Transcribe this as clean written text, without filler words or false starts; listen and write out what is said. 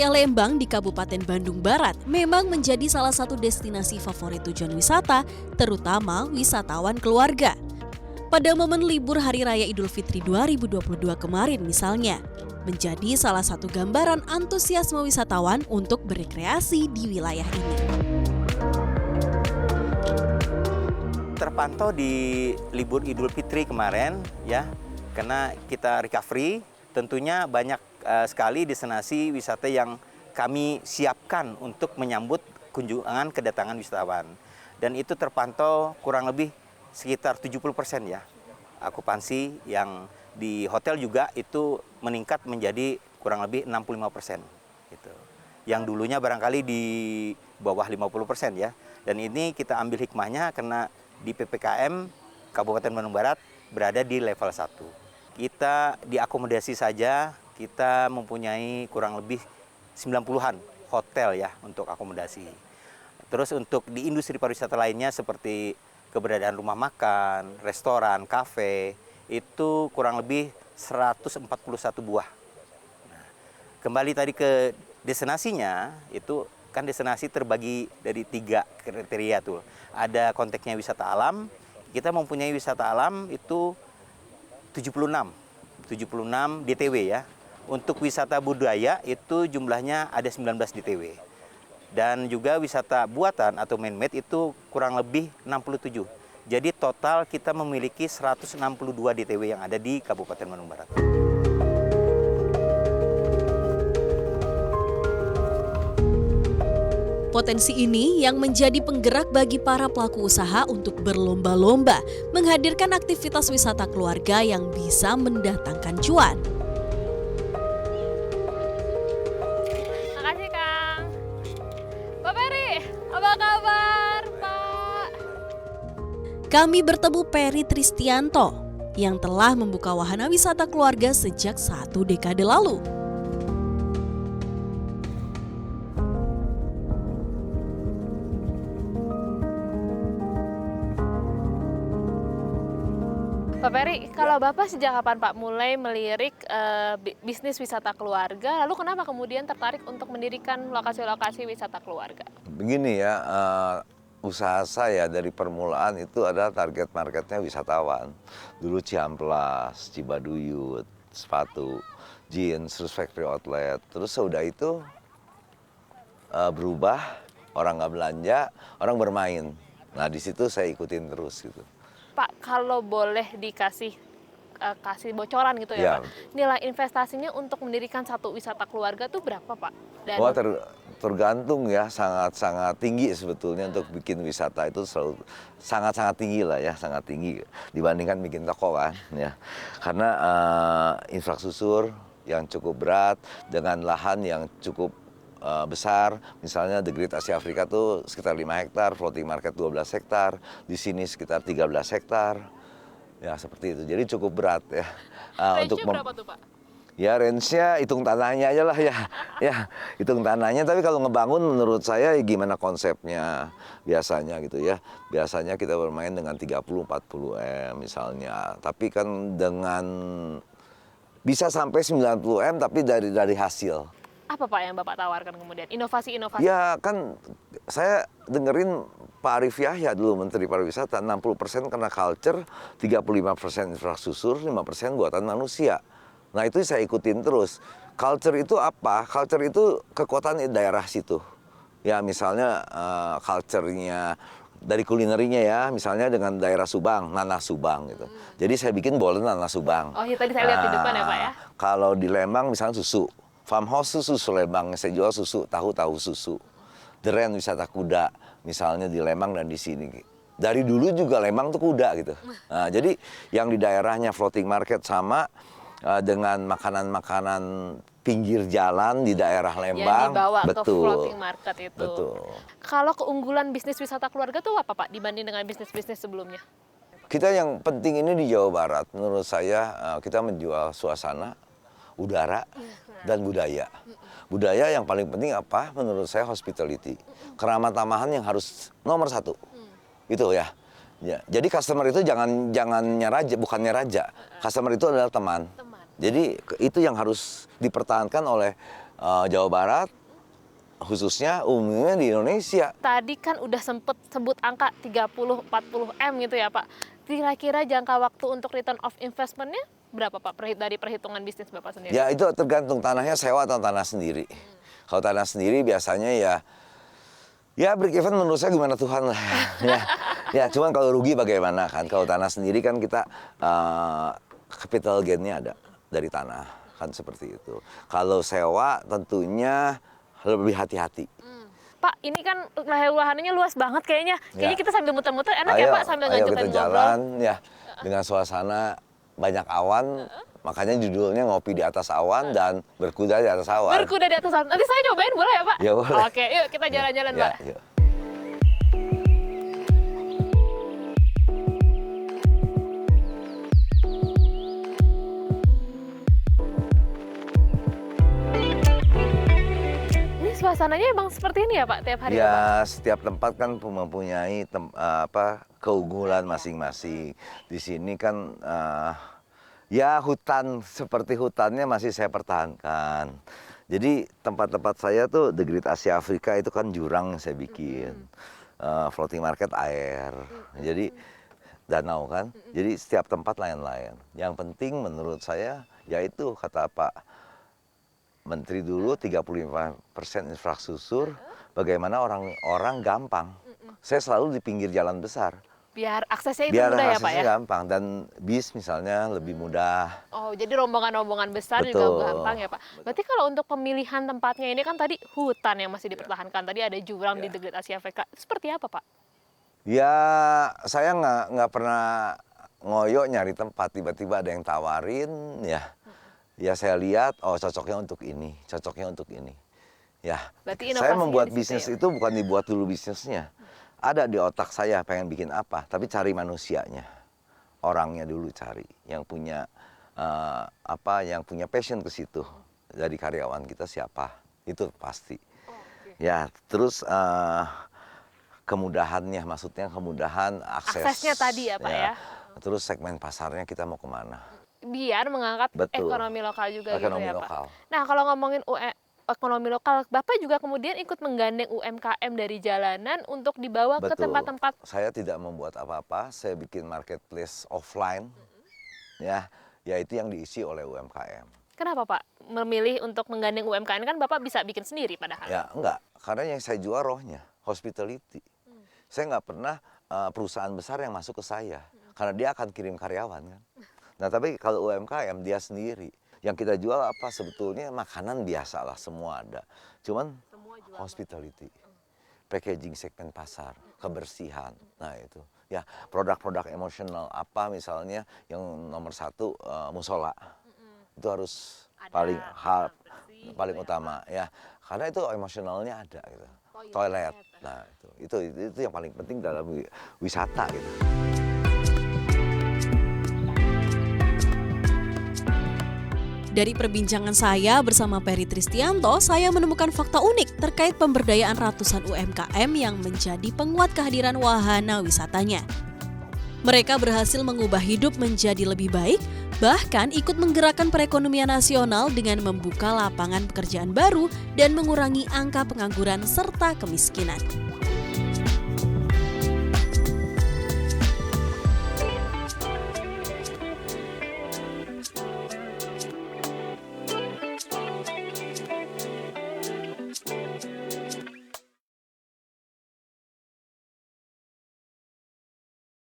Wilayah Lembang di Kabupaten Bandung Barat memang menjadi salah satu destinasi favorit tujuan wisata, terutama wisatawan keluarga. Pada momen libur Hari Raya Idul Fitri 2022 kemarin misalnya, menjadi salah satu gambaran antusiasme wisatawan untuk berrekreasi di wilayah ini. Terpantau di libur Idul Fitri kemarin ya, karena kita recovery, tentunya banyak sekali destinasi wisata yang kami siapkan untuk menyambut kunjungan kedatangan wisatawan. Dan itu terpantau kurang lebih sekitar 70% ya. Akupansi yang di hotel juga itu meningkat menjadi kurang lebih 65%. Gitu. Yang dulunya barangkali di bawah 50% ya. Dan ini kita ambil hikmahnya karena di PPKM Kabupaten Bandung Barat berada di level 1. Kita diakomodasi saja, kita mempunyai kurang lebih 90-an hotel ya untuk akomodasi. Terus untuk di industri pariwisata lainnya seperti keberadaan rumah makan, restoran, kafe, itu kurang lebih 141 buah. Nah, kembali tadi ke destinasinya, itu kan destinasi terbagi dari 3 kriteria tuh. Ada konteksnya wisata alam, kita mempunyai wisata alam itu 76 DTW ya. Untuk wisata budaya itu jumlahnya ada 19 DTW. Dan juga wisata buatan atau man-made itu kurang lebih 67. Jadi total kita memiliki 162 DTW yang ada di Kabupaten Bandung Barat. Potensi ini yang menjadi penggerak bagi para pelaku usaha untuk berlomba-lomba menghadirkan aktivitas wisata keluarga yang bisa mendatangkan cuan. Makasih Kang. Pak Peri, apa kabar Pak? Kami bertemu Peri Tristianto yang telah membuka wahana wisata keluarga sejak 1 dekade lalu. Pak Peri, kalau Bapak sejak kapan Pak mulai melirik bisnis wisata keluarga, lalu kenapa kemudian tertarik untuk mendirikan lokasi-lokasi wisata keluarga? Begini ya, usaha saya dari permulaan itu adalah target marketnya wisatawan. Dulu Ciamplas, Cibaduyut, sepatu, jeans, terus factory outlet. Terus sudah itu berubah, orang nggak belanja, orang bermain. Nah di situ saya ikutin terus gitu. Pak, kalau boleh kasih bocoran gitu ya, Pak. Nilai investasinya untuk mendirikan satu wisata keluarga tuh berapa, Pak? Dan Wah, tergantung ya, sangat-sangat tinggi sebetulnya untuk bikin wisata itu selalu sangat-sangat tinggi lah ya, sangat tinggi dibandingkan bikin toko kan ya. Karena infrastruktur yang cukup berat dengan lahan yang cukup besar, misalnya The Great Asia Afrika tuh sekitar 5 hektar, floating market 12 hektar, di sini sekitar 13 hektar, ya seperti itu. Jadi cukup berat ya. range-nya berapa tuh Pak? Ya range-nya hitung tanahnya aja lah ya, ya hitung tanahnya. Tapi kalau ngebangun menurut saya gimana konsepnya biasanya gitu ya. Biasanya kita bermain dengan 30-40 M misalnya. Tapi kan dengan bisa sampai 90 M tapi dari hasil. Apa Pak yang Bapak tawarkan kemudian? Inovasi-inovasi? Ya kan saya dengerin Pak Arief Yahya dulu Menteri Pariwisata, 60% karena culture, 35% infrastruktur, 5% buatan manusia. Nah itu saya ikutin terus. Culture itu apa? Culture itu kekuatan di daerah situ. Ya misalnya culture-nya dari kulinerinya ya, misalnya dengan daerah Subang, Nanas Subang gitu. Jadi saya bikin bolen Nanas Subang. Oh iya tadi saya lihat di depan ya Pak ya. Kalau di Lembang misalnya susu. Farmhouse susu Lembang, saya jual susu, tahu susu. Deren wisata kuda, misalnya di Lembang dan di sini. Dari dulu juga Lembang tuh kuda gitu. Nah, jadi yang di daerahnya floating market sama dengan makanan-makanan pinggir jalan di daerah Lembang. Yang dibawa betul, ke floating market itu. Betul. Kalau keunggulan bisnis wisata keluarga tuh apa Pak dibanding dengan bisnis-bisnis sebelumnya? Kita yang penting ini di Jawa Barat, menurut saya kita menjual suasana, udara, dan budaya. Budaya yang paling penting apa? Menurut saya hospitality. Keramah tamahan yang harus nomor 1. Itu ya. Ya. Jadi customer itu jangannya raja, bukannya raja. Customer itu adalah teman. Jadi itu yang harus dipertahankan oleh Jawa Barat, khususnya umumnya di Indonesia. Tadi kan udah sempet sebut angka 30-40 M gitu ya Pak. Kira-kira jangka waktu untuk return of investment-nya berapa Pak dari perhitungan bisnis Bapak sendiri? Ya itu tergantung tanahnya sewa atau tanah sendiri. Kalau tanah sendiri biasanya ya break even menurut saya gimana Tuhan lah. ya cuman kalau rugi bagaimana kan. Kalau tanah sendiri kan kita capital gain-nya ada dari tanah kan seperti itu. Kalau sewa tentunya lebih hati-hati. Pak, ini kan lahannya luas banget kayaknya. Kayaknya Ya. kita sambil muter-muter enak ya Pak sambil ayo ngajakin kita jalan ya dengan suasana banyak awan. Makanya judulnya ngopi di atas awan dan berkuda di atas awan. Berkuda di atas awan. Nanti saya cobain boleh ya Pak? Ya, boleh. Oke, yuk kita jalan-jalan Ya, Pak. yuk. Ini suasananya emang seperti ini ya Pak tiap hari? Pak? Ya, setiap tempat kan mempunyai keunggulan masing-masing. Di sini kan ya hutan seperti hutannya masih saya pertahankan. Jadi tempat-tempat saya tuh The Great Asia Afrika itu kan jurang yang saya bikin. Floating market air. Jadi danau kan. Jadi setiap tempat lain-lain. Yang penting menurut saya yaitu kata Pak Menteri dulu 35% infrastruktur, bagaimana orang-orang gampang. Saya selalu di pinggir jalan besar. Biar aksesnya itu Biar mudah ya Pak aksesnya ya? gampang dan bis misalnya lebih mudah. Oh, jadi rombongan-rombongan besar Betul. juga gampang ya Pak. Berarti kalau untuk pemilihan tempatnya ini kan tadi hutan yang masih dipertahankan. Tadi ada jurang di The Great Asia Afrika. Itu seperti apa Pak? Ya saya nggak pernah ngoyo nyari tempat, tiba-tiba ada yang tawarin ya saya lihat oh cocoknya untuk ini, cocoknya untuk ini. Ya, Berarti saya inovasinya membuat di situ bisnis ya? itu bukan dibuat dulu bisnisnya. Ada di otak saya pengen bikin apa, tapi cari manusianya. Orangnya dulu cari yang punya yang punya passion ke situ. Dari karyawan kita siapa? Itu pasti. Ya, terus kemudahannya, maksudnya kemudahan akses. Aksesnya tadi ya Pak ya? Terus segmen pasarnya kita mau kemana? Biar mengangkat Betul. ekonomi lokal juga Ekonomi gitu ya lokal. Pak. Nah kalau ngomongin ekonomi lokal, Bapak juga kemudian ikut menggandeng UMKM dari jalanan untuk dibawa ke Betul. tempat-tempat. Saya tidak membuat apa-apa, saya bikin marketplace offline, yaitu yang diisi oleh UMKM. Kenapa Pak memilih untuk menggandeng UMKM? Kan Bapak bisa bikin sendiri padahal. Ya enggak, karena yang saya jual rohnya, hospitality. Saya nggak pernah perusahaan besar yang masuk ke saya, karena dia akan kirim karyawan kan. Nah tapi kalau UMKM dia sendiri, yang kita jual apa sebetulnya makanan biasa lah semua ada, cuman hospitality, packaging segmen pasar, kebersihan, nah itu ya produk-produk emosional apa misalnya yang nomor satu musola itu harus paling utama ya karena itu emosionalnya ada gitu. Toilet, nah itu yang paling penting dalam wisata gitu. Dari perbincangan saya bersama Peri Tristianto, saya menemukan fakta unik terkait pemberdayaan ratusan UMKM yang menjadi penguat kehadiran wahana wisatanya. Mereka berhasil mengubah hidup menjadi lebih baik, bahkan ikut menggerakkan perekonomian nasional dengan membuka lapangan pekerjaan baru dan mengurangi angka pengangguran serta kemiskinan.